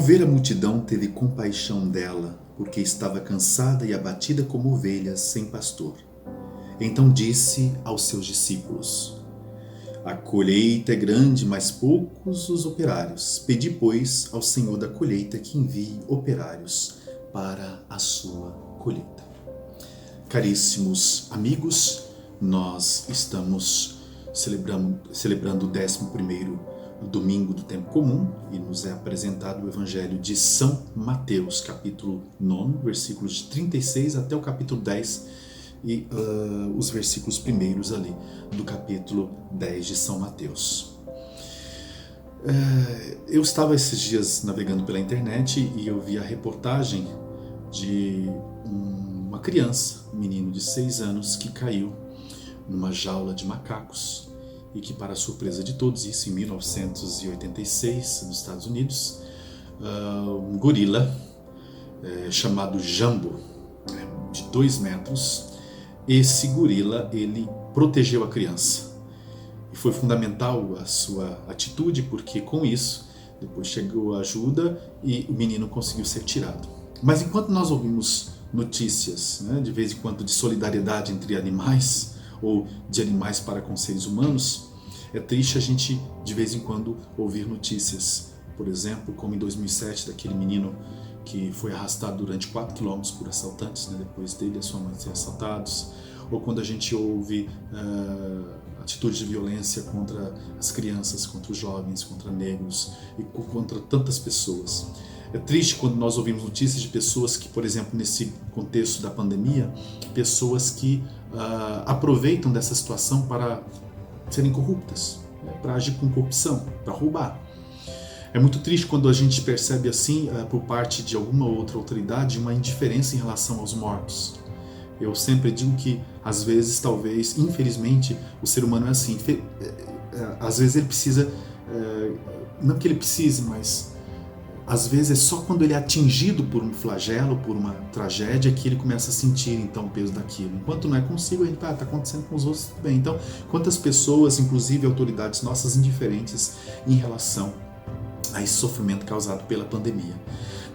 ver a multidão, teve compaixão dela, porque estava cansada e abatida como ovelhas sem pastor. Então disse aos seus discípulos: A colheita é grande, mas poucos os operários. Pedi, pois, ao Senhor da colheita que envie operários para a sua colheita. Caríssimos amigos, nós estamos celebrando o 11º domingo do tempo comum e nos é apresentado o Evangelho de São Mateus, capítulo 9, versículos de 36 até o capítulo 10 e os versículos primeiros ali do capítulo 10 de São Mateus. Eu estava esses dias navegando pela internet e eu vi a reportagem de uma criança, um menino de 6 anos que caiu numa jaula de macacos e que, para a surpresa de todos, isso em 1986, nos Estados Unidos, um gorila chamado Jambo, de 2 metros, esse gorila, ele protegeu a criança. E foi fundamental a sua atitude, porque com isso, depois chegou a ajuda e o menino conseguiu ser tirado. Mas enquanto nós ouvimos notícias, de vez em quando, de solidariedade entre animais, ou de animais para com seres humanos, é triste a gente de vez em quando ouvir notícias, por exemplo, como em 2007, daquele menino que foi arrastado durante 4 quilômetros por assaltantes, depois dele e a sua mãe serem assaltados, ou quando a gente ouve atitudes de violência contra as crianças, contra os jovens, contra negros e contra tantas pessoas. É triste quando nós ouvimos notícias de pessoas que, por exemplo, nesse contexto da pandemia, pessoas que aproveitam dessa situação para serem corruptas, para agir com corrupção, para roubar. É muito triste quando a gente percebe assim, por parte de alguma outra autoridade, uma indiferença em relação aos mortos. Eu sempre digo que, às vezes, talvez, infelizmente, o ser humano é assim. Às vezes ele precisa, não que ele precise, mas às vezes é só quando ele é atingido por um flagelo, por uma tragédia, que ele começa a sentir então o peso daquilo. Enquanto não é consigo, a gente está acontecendo com os outros, tudo bem. Então, quantas pessoas, inclusive autoridades nossas, indiferentes em relação a esse sofrimento causado pela pandemia.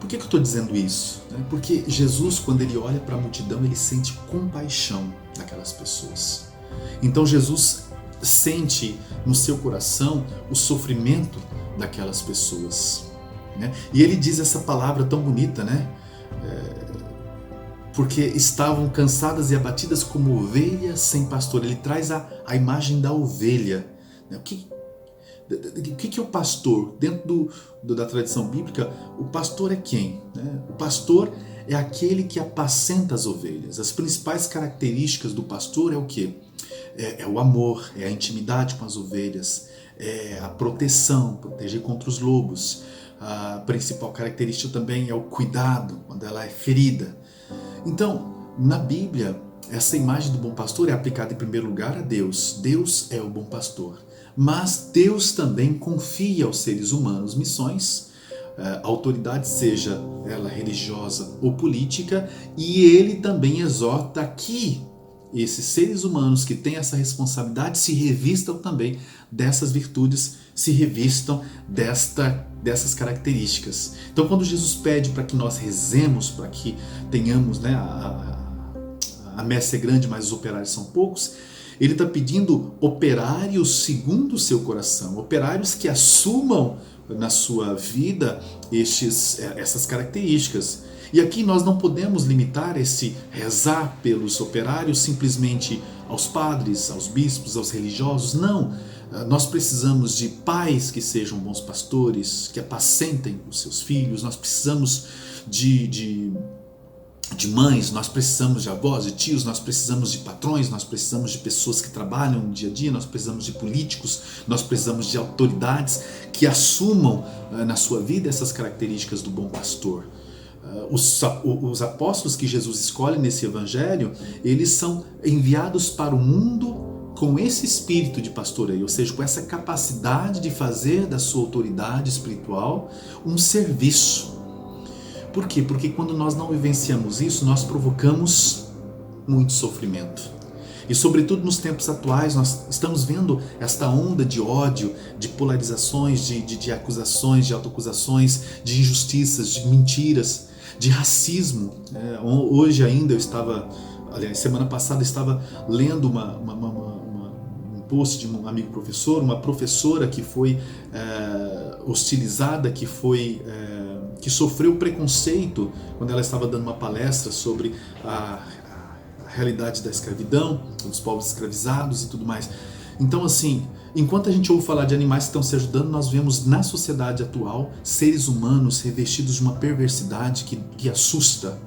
Por que eu estou dizendo isso? Porque Jesus, quando ele olha para a multidão, ele sente compaixão daquelas pessoas. Então Jesus sente no seu coração o sofrimento daquelas pessoas. E ele diz essa palavra tão bonita, porque estavam cansadas e abatidas como ovelhas sem pastor. Ele traz a imagem da ovelha. O que é o pastor? Dentro da tradição bíblica, o pastor é quem? O pastor é aquele que apacenta as ovelhas. As principais características do pastor é o quê? É o amor, é a intimidade com as ovelhas, é a proteção, proteger contra os lobos. A principal característica também é o cuidado, quando ela é ferida. Então, na Bíblia, essa imagem do bom pastor é aplicada em primeiro lugar a Deus. Deus é o bom pastor. Mas Deus também confia aos seres humanos missões, autoridade, seja ela religiosa ou política, e ele também exorta que esses seres humanos que têm essa responsabilidade se revistam também dessas virtudes, se revistam dessas características. Então, quando Jesus pede para que nós rezemos, para que tenhamos, a messe é grande, mas os operários são poucos, ele está pedindo operários segundo o seu coração, operários que assumam na sua vida essas características. E aqui nós não podemos limitar esse rezar pelos operários simplesmente aos padres, aos bispos, aos religiosos. Não, nós precisamos de pais que sejam bons pastores, que apacentem os seus filhos. Nós precisamos de mães, nós precisamos de avós, de tios, nós precisamos de patrões, nós precisamos de pessoas que trabalham no dia a dia, nós precisamos de políticos, nós precisamos de autoridades que assumam na sua vida essas características do bom pastor. Os apóstolos que Jesus escolhe nesse evangelho, eles são enviados para o mundo com esse espírito de pastoreio, ou seja, com essa capacidade de fazer da sua autoridade espiritual um serviço. Por quê? Porque quando nós não vivenciamos isso, nós provocamos muito sofrimento. E sobretudo nos tempos atuais, nós estamos vendo esta onda de ódio, de polarizações, de acusações, de autoacusações, de injustiças, de mentiras, de racismo. Hoje ainda semana passada eu estava lendo um post de um amigo professor, uma professora que foi hostilizada, que sofreu preconceito quando ela estava dando uma palestra sobre a realidade da escravidão, dos povos escravizados e tudo mais. Então, assim, enquanto a gente ouve falar de animais que estão se ajudando, nós vemos na sociedade atual seres humanos revestidos de uma perversidade que assusta.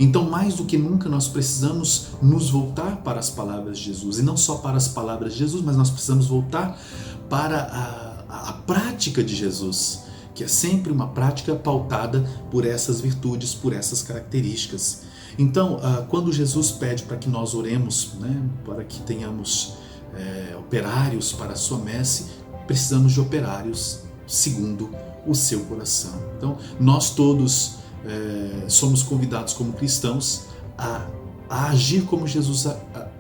Então, mais do que nunca, nós precisamos nos voltar para as palavras de Jesus. E não só para as palavras de Jesus, mas nós precisamos voltar para a prática de Jesus, que é sempre uma prática pautada por essas virtudes, por essas características. Então, quando Jesus pede para que nós oremos, para que tenhamos operários para a sua messe, precisamos de operários segundo o seu coração. Então, nós todos somos convidados como cristãos a agir como Jesus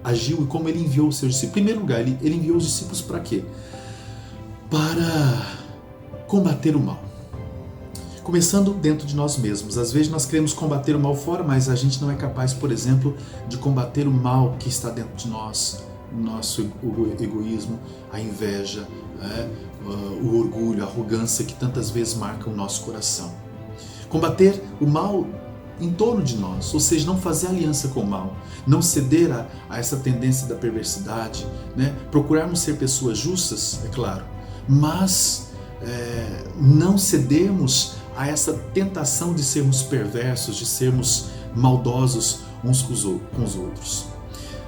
agiu e como ele enviou os seus discípulos. Em primeiro lugar, ele enviou os discípulos para quê? Para combater o mal. Começando dentro de nós mesmos. Às vezes nós queremos combater o mal fora, mas a gente não é capaz, por exemplo, de combater o mal que está dentro de nós. O nosso egoísmo, a inveja, o orgulho, a arrogância que tantas vezes marcam o nosso coração. Combater o mal em torno de nós, ou seja, não fazer aliança com o mal, não ceder a essa tendência da perversidade, procurarmos ser pessoas justas, é claro, mas não cedermos a essa tentação de sermos perversos, de sermos maldosos uns com os outros.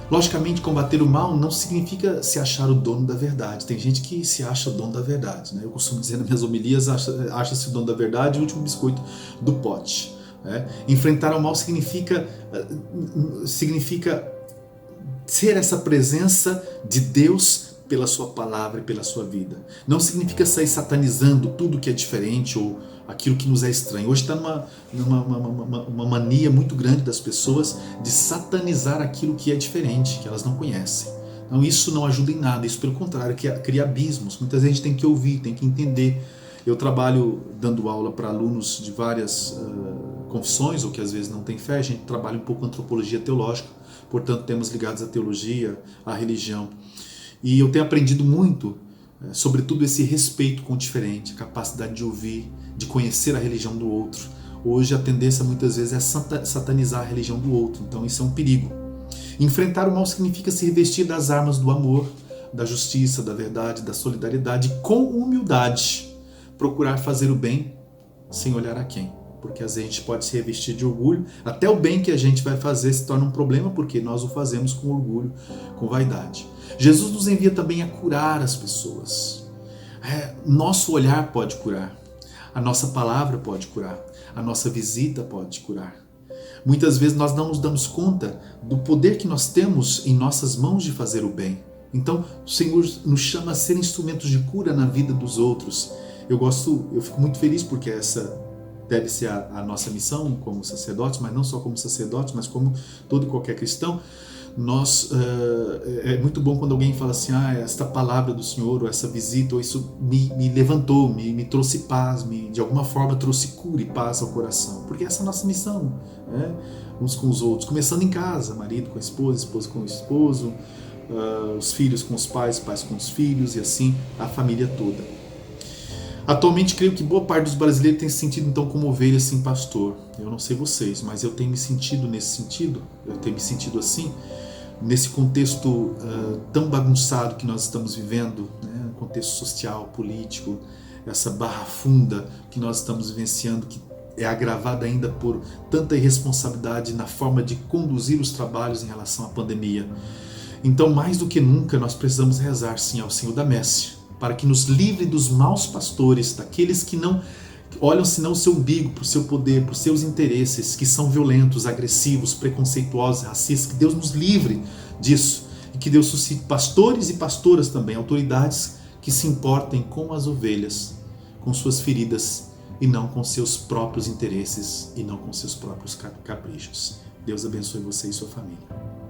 Logicamente, combater o mal não significa se achar o dono da verdade. Tem gente que se acha o dono da verdade. Eu costumo dizer nas minhas homilias, acha-se o dono da verdade e o último biscoito do pote. Enfrentar o mal significa ser essa presença de Deus pela sua palavra e pela sua vida. Não significa sair satanizando tudo que é diferente ou aquilo que nos é estranho. Hoje está uma mania muito grande das pessoas de satanizar aquilo que é diferente, que elas não conhecem. Então isso não ajuda em nada, isso pelo contrário, cria abismos. Muitas vezes a gente tem que ouvir, tem que entender. Eu trabalho dando aula para alunos de várias confissões, ou que às vezes não têm fé. A gente trabalha um pouco antropologia teológica, portanto temas ligados à teologia, à religião. E eu tenho aprendido muito, sobretudo esse respeito com o diferente, a capacidade de ouvir, de conhecer a religião do outro. Hoje a tendência muitas vezes é satanizar a religião do outro, então isso é um perigo. Enfrentar o mal significa se revestir das armas do amor, da justiça, da verdade, da solidariedade, com humildade, procurar fazer o bem sem olhar a quem. Porque às vezes a gente pode se revestir de orgulho, até o bem que a gente vai fazer se torna um problema porque nós o fazemos com orgulho, com vaidade. Jesus nos envia também a curar as pessoas. Nosso olhar pode curar, a nossa palavra pode curar, a nossa visita pode curar. Muitas vezes nós não nos damos conta do poder que nós temos em nossas mãos de fazer o bem. Então o Senhor nos chama a ser instrumentos de cura na vida dos outros. Eu fico muito feliz porque essa deve ser a nossa missão como sacerdotes, mas não só como sacerdotes, mas como todo e qualquer cristão. É muito bom quando alguém fala assim, esta palavra do Senhor, ou essa visita, ou isso me levantou, me trouxe paz, de alguma forma trouxe cura e paz ao coração, porque essa é a nossa missão, uns com os outros, começando em casa, marido com a esposa, esposa com o esposo, os filhos com os pais com os filhos, e assim a família toda. Atualmente, creio que boa parte dos brasileiros tem se sentido então como ovelha sem pastor. Eu não sei vocês, mas eu tenho me sentido nesse sentido, eu tenho me sentido assim, nesse contexto tão bagunçado que nós estamos vivendo, um contexto social, político, essa barra funda que nós estamos vivenciando, que é agravada ainda por tanta irresponsabilidade na forma de conduzir os trabalhos em relação à pandemia. Então, mais do que nunca, nós precisamos rezar sim ao Senhor da Messe, para que nos livre dos maus pastores, daqueles que não olham senão o seu umbigo, para o seu poder, para os seus interesses, que são violentos, agressivos, preconceituosos, racistas. Que Deus nos livre disso e que Deus suscite pastores e pastoras também, autoridades que se importem com as ovelhas, com suas feridas e não com seus próprios interesses e não com seus próprios caprichos. Deus abençoe você e sua família.